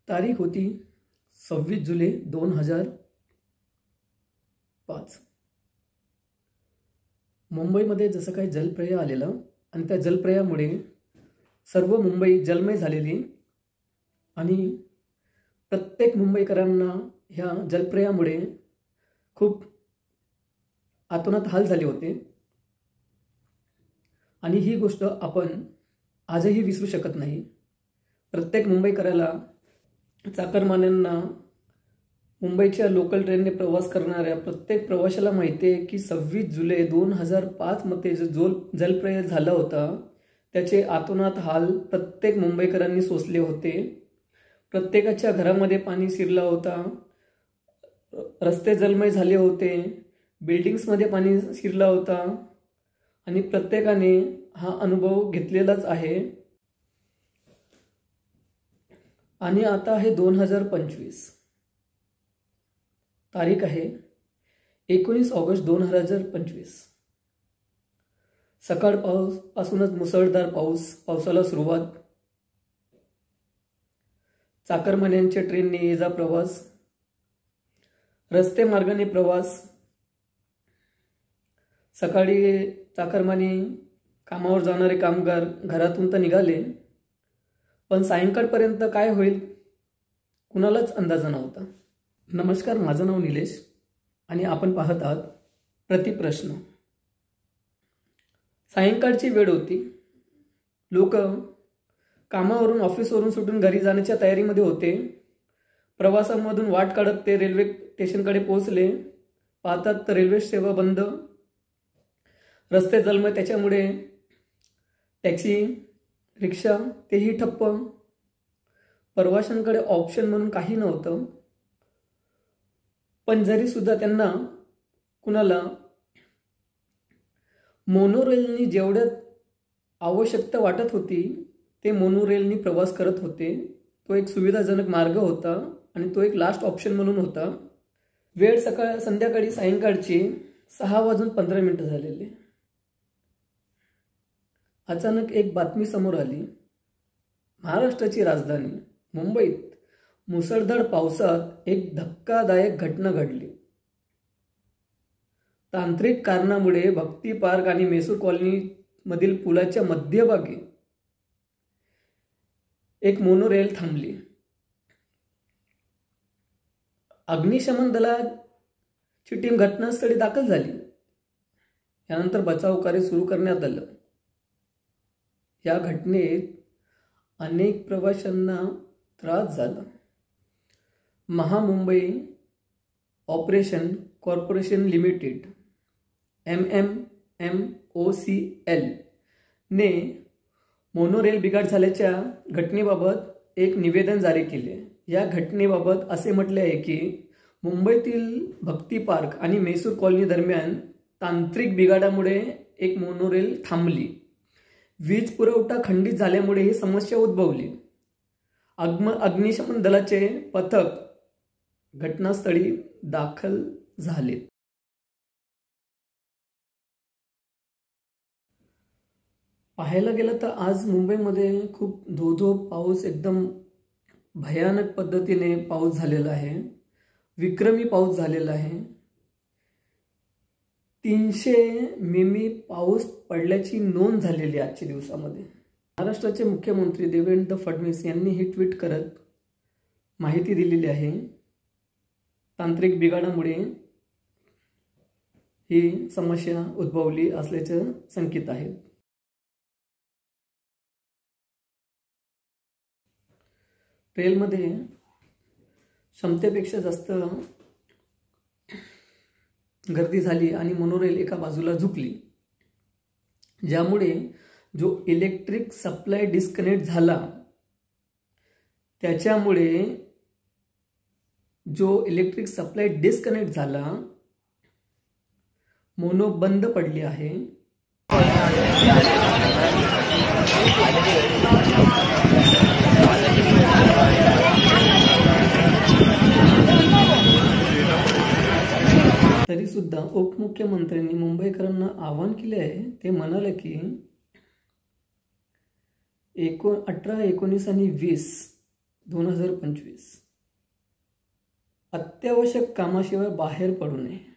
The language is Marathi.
तारीख होती 26 जुलै 2005। मुंबईमध्ये जसं काही जलप्रलय आलेला आणि त्या जलप्रलयामुळे सर्व मुंबई जलमय झालेली आणि प्रत्येक मुंबईकरांना ह्या जलप्रलयामुळे खूप आतोनात हाल झाले होते आणि ही गोष्ट आपण आजही विसरू शकत नाही। प्रत्येक मुंबईकराला, चाकरमान्यांना, मुंबईच्या लोकल ट्रेनने प्रवास करणाऱ्या प्रत्येक प्रवाशाला माहिती आहे की 26 जुलै 2005 मध्ये जो जलप्रलय झाला होता त्याचे आतोनात हाल प्रत्येक मुंबईकरांनी सोसले होते। प्रत्येकाच्या घरामध्ये पाणी शिरला होता, रस्ते जलमय झाले होते, बिल्डिंग्समध्ये पाणी शिरला होता आणि प्रत्येकाने हा अनुभव घेतलेलाच आहे। आणि आता आहे 2025, तारीख आहे 19 ऑगस्ट 2025। सकाळपासूनच मुसळधार पावसाला सुरुवात, चाकरमान्यांच्या ट्रेनने ये जा प्रवास, रस्ते मार्गाने प्रवास। सकाळी चाकरमानी, कामावर जाणारे कामगार घरातून तर निघाले, पण सायंकाळपर्यंत काय होईल कुणालाच अंदाज नव्हता। नमस्कार, माझं नाव निलेश आणि आपण पाहत आहात प्रतिप्रश्न। सायंकाळची वेळ होती, लोक कामावरून, ऑफिसवरून सुटून घरी जाण्याच्या तयारीमध्ये होते। प्रवासामधून वाट काढत ते रेल्वे स्टेशनकडे पोहोचले, पाहतात तर रेल्वे सेवा बंद, रस्ते जलमय, त्याच्यामुळे टॅक्सी, रिक्षा तेही ठप्प। प्रवाशांकडे ऑप्शन म्हणून काही नव्हतं, पण जरी सुद्धा त्यांना कुणाला मोनोरेलनी जेवढ्यात आवश्यकता वाटत होती ते मोनोरेलनी प्रवास करत होते। तो एक सुविधाजनक मार्ग होता आणि तो एक लास्ट ऑप्शन म्हणून होता। वेळ संध्याकाळी सायंकाळची 6:15 झालेले। अचानक एक बातमी समोर आली। महाराष्ट्राची राजधानी मुंबईत मुसळधार पावसात एक धक्कादायक घटना घडली। तांत्रिक कारणामुळे भक्ती पार्क आणि मैसूर कॉलनी मधील पुलाच्या मध्यभागी एक मोनोरेल थांबली। अग्निशमन दलाची टीम घटनास्थळी दाखल झाली। यानंतर बचाव कार्य सुरू करण्यात आलं। या घटनेत अनेक प्रवाशांना त्रास झाला। Maha Mumbai operation corporation limited MMMOCL ने मोनोरेल बिघाड झाल्याच्या घटनेबाबत एक निवेदन जारी केले। या घटनेबाबत असे म्हटले आहे की मुंबईतील भक्ती पार्क आणि मैसूर कॉलनी दरम्यान तांत्रिक बिघाडामुळे एक मोनोरेल थांबली। वीज पुरवठा खंडित झाल्यामुळे ही समस्या उद्भवली। अग्निशमन दलाचे पथक घटनास्थळी दाखल झाले। पाहायला गेलं तर आज मुंबईमध्ये खूप धो पाऊस, एकदम भयानक पद्धतीने पाऊस झालेला आहे। विक्रमी पाऊस झालेला आहे। 300 मिमी पाऊस पडल्याची नोंद झालेली आजच्या दिवसामध्ये। महाराष्ट्राचे मुख्यमंत्री देवेंद्र फडणवीस यांनी ही ट्विट करत माहिती दिलेली आहे। तांत्रिक बिघाडामुळे ही समस्या उद्भवली असल्याचे संकेत आहेत। रेलमध्ये क्षमतेपेक्षा जास्त गर्दी झाली आणि मोनोरेल एका बाजूला झुकली, ज्यामुळे जो इलेक्ट्रिक सप्लाय डिस्कनेक्ट झाला, त्याच्यामुळे जो इलेक्ट्रिक सप्लाय डिस्कनेक्ट झाला, मोनो बंद पडली आहे। तरी सुद्धा उपमुख्यमंत्र्यांनी मुंबईकरांना आवाहन केले आहे। ते म्हणाले की 18, 19 आणि 20 2025. अत्यावश्यक कामाशिवाय बाहेर पडू नये.